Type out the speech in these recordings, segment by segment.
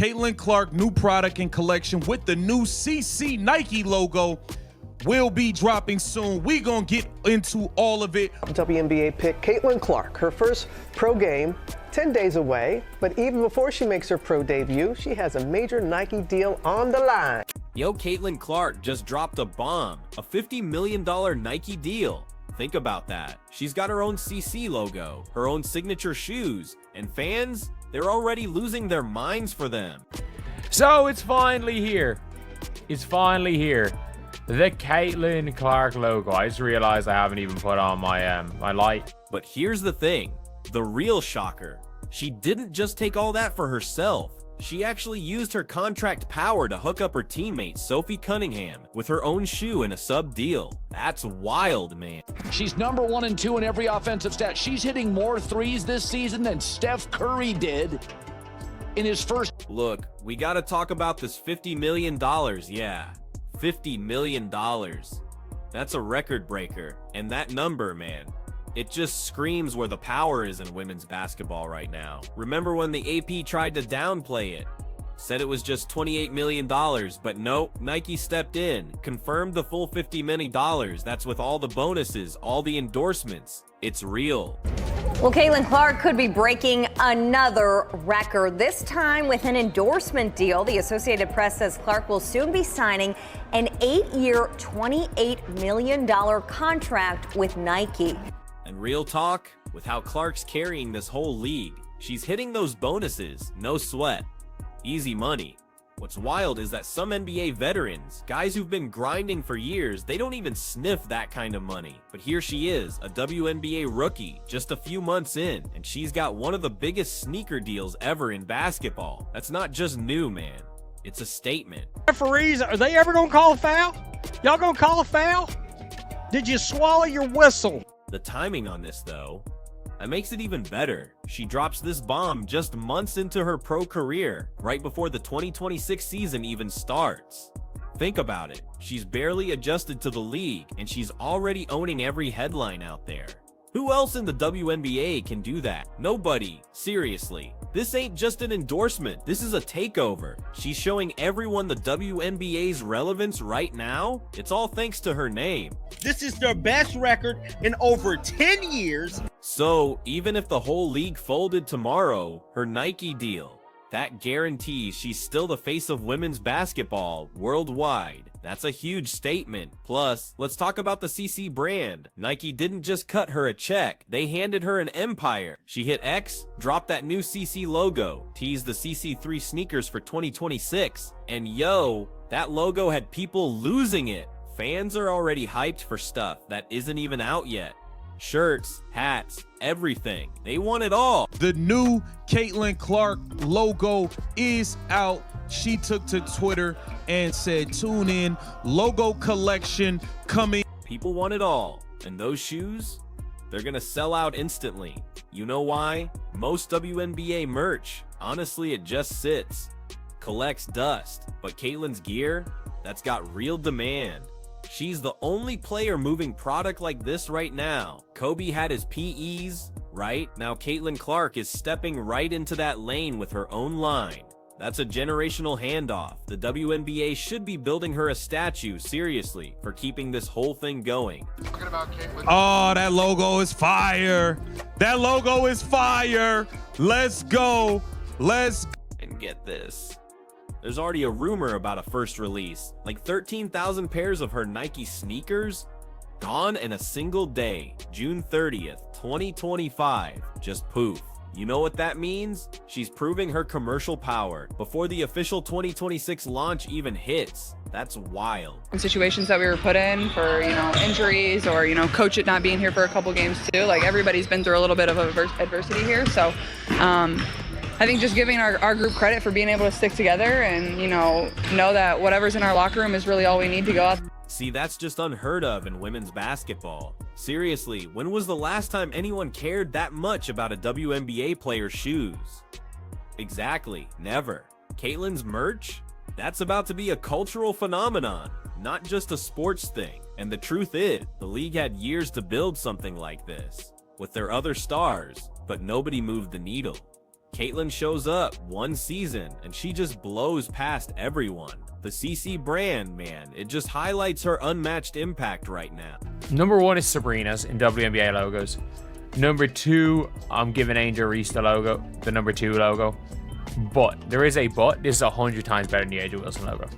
Caitlin Clark new product and collection with the new CC Nike logo will be dropping soon. We gonna get into all of it. WNBA pick Caitlin Clark, her first pro game 10 days away, but even before she makes her pro debut, she has a major Nike deal on the line. Yo, Caitlin Clark just dropped a bomb, a $50 million Nike deal. Think about that. She's got her own CC logo, her own signature shoes, and fans, they're already losing their minds for them. So it's finally here. It's finally here. The Caitlin Clark logo. I just realized I haven't even put on my light. But here's the thing, the real shocker. She didn't just take all that for herself. She actually used her contract power to hook up her teammate Sophie Cunningham with her own shoe in a sub deal. That's wild, man. She's number 1 and 2 in every offensive stat. She's hitting more threes this season than Steph Curry did in his first. Look, we gotta talk about this $50 million, yeah. $50 million. That's a record breaker. And that number, man, it just screams where the power is in women's basketball right now. Remember when the AP tried to downplay it? Said it was just $28 million, but nope, Nike stepped in, confirmed the full $50 million. That's with all the bonuses, all the endorsements. It's real. Well, Caitlin Clark could be breaking another record, this time with an endorsement deal. The Associated Press says Clark will soon be signing an 8-year, $28 million contract with Nike. And real talk, with how Clark's carrying this whole league, she's hitting those bonuses, no sweat. Easy money. What's wild is that some NBA veterans, guys who've been grinding for years, they don't even sniff that kind of money. But here she is, a WNBA rookie, just a few months in, and she's got one of the biggest sneaker deals ever in basketball. That's not just new, man. It's a statement. Referees, are they ever gonna call a foul? Y'all gonna call a foul? Did you swallow your whistle? The timing on this, though, that makes it even better. She drops this bomb just months into her pro career, right before the 2026 season even starts. Think about it. She's barely adjusted to the league, and she's already owning every headline out there. Who else in the WNBA can do that? Nobody. Seriously. This ain't just an endorsement. This is a takeover. She's showing everyone the WNBA's relevance right now. It's all thanks to her name. This is their best record in over 10 years. So, even if the whole league folded tomorrow, her Nike deal, that guarantees she's still the face of women's basketball worldwide. That's a huge statement. Plus, let's talk about the CC brand. Nike didn't just cut her a check, they handed her an empire. She hit X, dropped that new CC logo, teased the CC3 sneakers for 2026, and yo, that logo had people losing it. Fans are already hyped for stuff that isn't even out yet. Shirts, hats, everything. They want it all. The new Caitlin Clark logo is out. She took to Twitter and said, tune in, logo collection coming. People want it all. And those shoes, they're gonna sell out instantly. You know why? Most WNBA merch, honestly, it just sits, collects dust. But Caitlin's gear, that's got real demand. She's the only player moving product like this right now. Kobe had his PEs, right? Now Caitlin Clark is stepping right into that lane with her own line. That's a generational handoff. The WNBA should be building her a statue, seriously, for keeping this whole thing going. Oh, that logo is fire. That logo is fire. Let's go. Let's go. And get this. There's already a rumor about a first release. Like 13,000 pairs of her Nike sneakers gone in a single day. June 30th, 2025. Just poof. You know what that means? She's proving her commercial power before the official 2026 launch even hits. That's wild. Situations that we were put in for, injuries or, coach it not being here for a couple games too. Like everybody's been through a little bit of adversity here. So I think just giving our group credit for being able to stick together and, know that whatever's in our locker room is really all we need to go out. See, that's just unheard of in women's basketball. Seriously, when was the last time anyone cared that much about a WNBA player's shoes? Exactly, never. Caitlin's merch? That's about to be a cultural phenomenon, not just a sports thing. And the truth is, the league had years to build something like this with their other stars, but nobody moved the needle. Caitlyn shows up one season and she just blows past everyone. The CC brand, man, it just highlights her unmatched impact right now. Number 1 is Sabrina's in WNBA logos. Number 2, I'm giving Angel Reese the logo, the number 2 logo. But there is a but. This is 100 times better than the A'ja Wilson logo.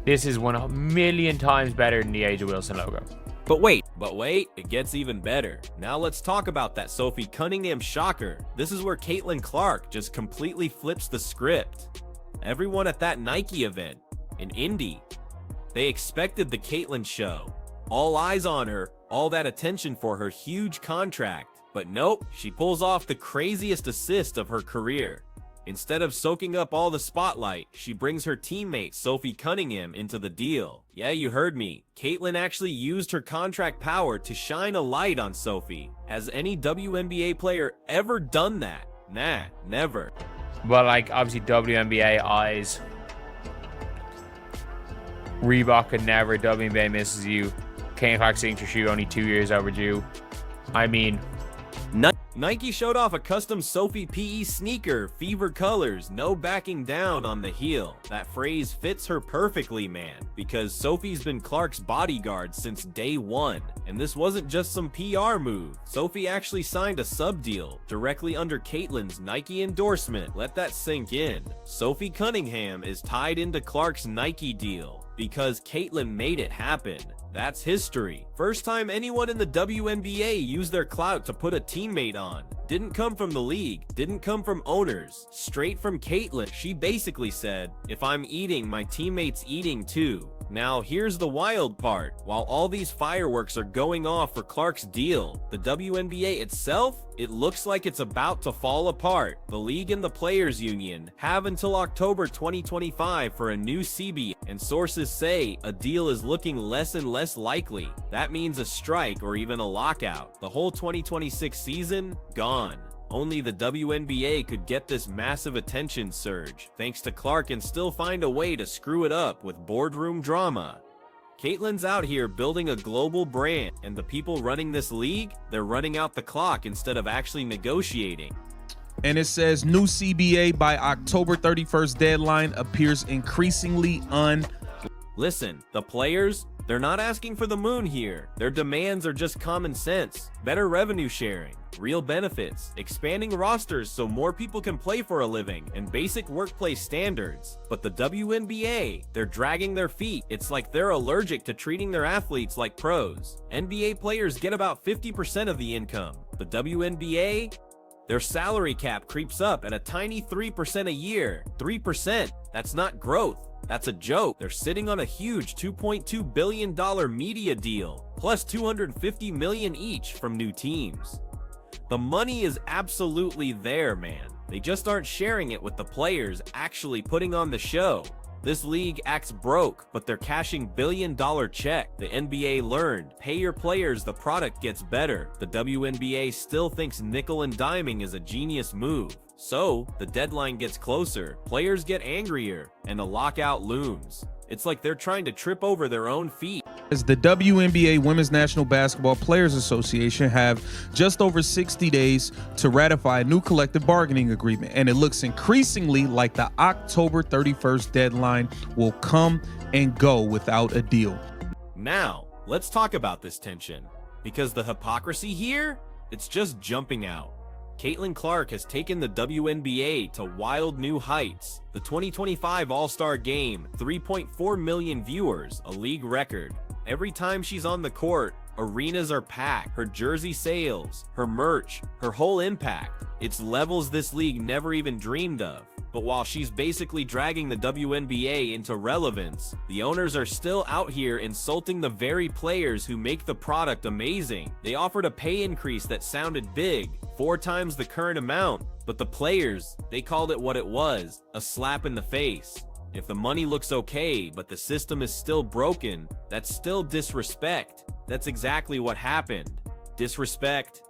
This is 1,000,000 times better than the A'ja Wilson logo. But wait, it gets even better. Now let's talk about that Sophie Cunningham shocker. This is where Caitlin Clark just completely flips the script. Everyone at that Nike event in Indy, they expected the Caitlyn show. All eyes on her, all that attention for her huge contract. But nope, she pulls off the craziest assist of her career. Instead of soaking up all the spotlight, she brings her teammate Sophie Cunningham into the deal. Yeah, you heard me. Caitlyn actually used her contract power to shine a light on Sophie. Has any WNBA player ever done that? Nah, never. But like, obviously WNBA eyes. Reebok could never. WNBA misses you. Caitlin Clark signature shoe only 2 years overdue. I mean, Nike showed off a custom Sophie PE sneaker, fever colors, no backing down on the heel. That phrase fits her perfectly, man, because Sophie's been Clark's bodyguard since day one. And this wasn't just some PR move. Sophie actually signed a sub deal directly under Caitlyn's Nike endorsement. Let that sink in. Sophie Cunningham is tied into Clark's Nike deal because Caitlyn made it happen. That's history. First time anyone in the WNBA used their clout to put a teammate on. Didn't come from the league, didn't come from owners, straight from Caitlyn. She basically said, if I'm eating, my teammate's eating too. Now here's the wild part. While all these fireworks are going off for Clark's deal, the WNBA itself, it looks like it's about to fall apart. The league and the players union have until October 2025 for a new CBA, and sources say a deal is looking less and less likely. That means a strike or even a lockout. The whole 2026 season, gone. Only the WNBA could get this massive attention surge, thanks to Clark, and still find a way to screw it up with boardroom drama. Caitlyn's out here building a global brand, and the people running this league, they're running out the clock instead of actually negotiating. And it says new CBA by October 31st deadline appears increasingly Listen, the players, they're not asking for the moon here. Their demands are just common sense. Better revenue sharing, real benefits, expanding rosters so more people can play for a living, and basic workplace standards. But the WNBA, they're dragging their feet. It's like they're allergic to treating their athletes like pros. NBA players get about 50% of the income. The WNBA, their salary cap creeps up at a tiny 3% a year. 3%, that's not growth. That's a joke. They're sitting on a huge $2.2 billion media deal, plus $250 million each from new teams. The money is absolutely there, man. They just aren't sharing it with the players actually putting on the show. This league acts broke, but they're cashing billion-dollar check. The NBA learned, pay your players, the product gets better. The WNBA still thinks nickel and diming is a genius move. So, the deadline gets closer, players get angrier, and a lockout looms. It's like they're trying to trip over their own feet. As the WNBA Women's National Basketball Players Association have just over 60 days to ratify a new collective bargaining agreement, and it looks increasingly like the October 31st deadline will come and go without a deal. Now, let's talk about this tension, because the hypocrisy here, it's just jumping out. Caitlin Clark has taken the WNBA to wild new heights. The 2025 All-Star Game, 3.4 million viewers, a league record. Every time she's on the court, arenas are packed. Her jersey sales, her merch, her whole impact. It's levels this league never even dreamed of. But while she's basically dragging the WNBA into relevance, the owners are still out here insulting the very players who make the product amazing. They offered a pay increase that sounded big, 4 times the current amount, but the players, they called it what it was, a slap in the face. If the money looks okay, but the system is still broken, that's still disrespect. That's exactly what happened. Disrespect,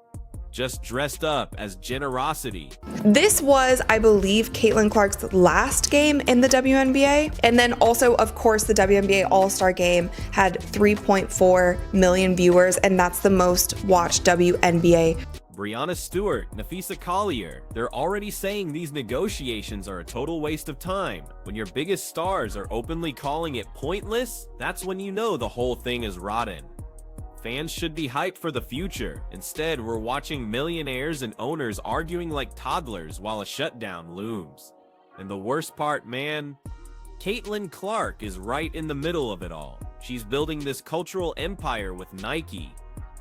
just dressed up as generosity. This was, I believe, Caitlin Clark's last game in the WNBA. And then also, of course, the WNBA All-Star Game had 3.4 million viewers, and that's the most watched WNBA. Breanna Stewart, Nafisa Collier. They're already saying these negotiations are a total waste of time. When your biggest stars are openly calling it pointless, that's when you know the whole thing is rotten. Fans should be hyped for the future. Instead, we're watching millionaires and owners arguing like toddlers while a shutdown looms. And the worst part, man, Caitlin Clark is right in the middle of it all. She's building this cultural empire with Nike,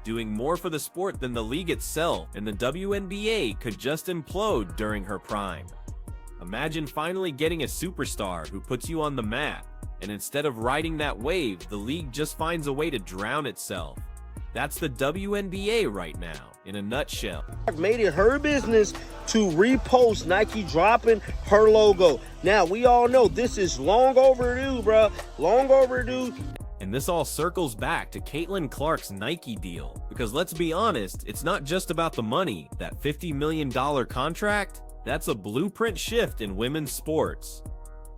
doing more for the sport than the league itself, and the WNBA could just implode during her prime. Imagine finally getting a superstar who puts you on the map, and instead of riding that wave, the league just finds a way to drown itself. That's the WNBA right now, in a nutshell. Made it her business to repost Nike dropping her logo. Now, we all know this is long overdue, bro. Long overdue. And this all circles back to Caitlin Clark's Nike deal. Because let's be honest, it's not just about the money. That $50 million contract, that's a blueprint shift in women's sports.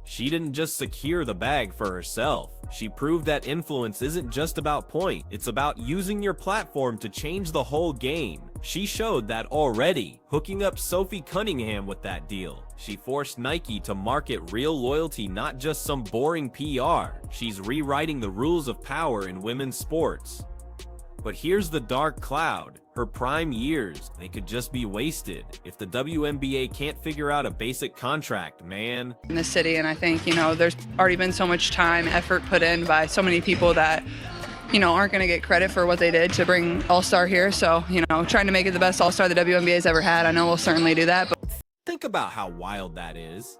She didn't just secure the bag for herself. She proved that influence isn't just about point. It's about using your platform to change the whole game. She showed that already, hooking up Sophie Cunningham with that deal. She forced Nike to market real loyalty, not just some boring PR. She's rewriting the rules of power in women's sports. But here's the dark cloud. Her prime years, they could just be wasted if the WNBA can't figure out a basic contract, man. In the city, and I think, there's already been so much time, effort put in by so many people that, aren't going to get credit for what they did to bring All-Star here. So, trying to make it the best All-Star the WNBA's ever had. I know we'll certainly do that. But think about how wild that is.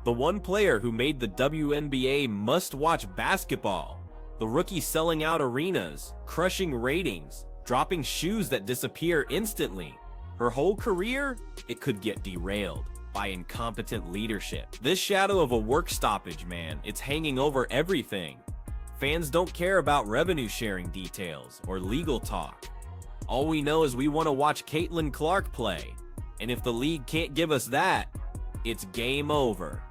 The one player who made the WNBA must-watch basketball. The rookie selling out arenas, crushing ratings, dropping shoes that disappear instantly. Her whole career, it could get derailed by incompetent leadership. This shadow of a work stoppage, man, it's hanging over everything. Fans don't care about revenue sharing details or legal talk. All we know is we want to watch Caitlin Clark play. And if the league can't give us that, it's game over.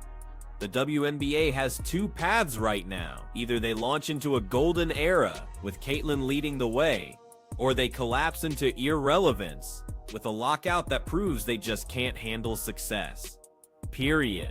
The WNBA has two paths right now. Either they launch into a golden era with Caitlin leading the way, or they collapse into irrelevance with a lockout that proves they just can't handle success. Period.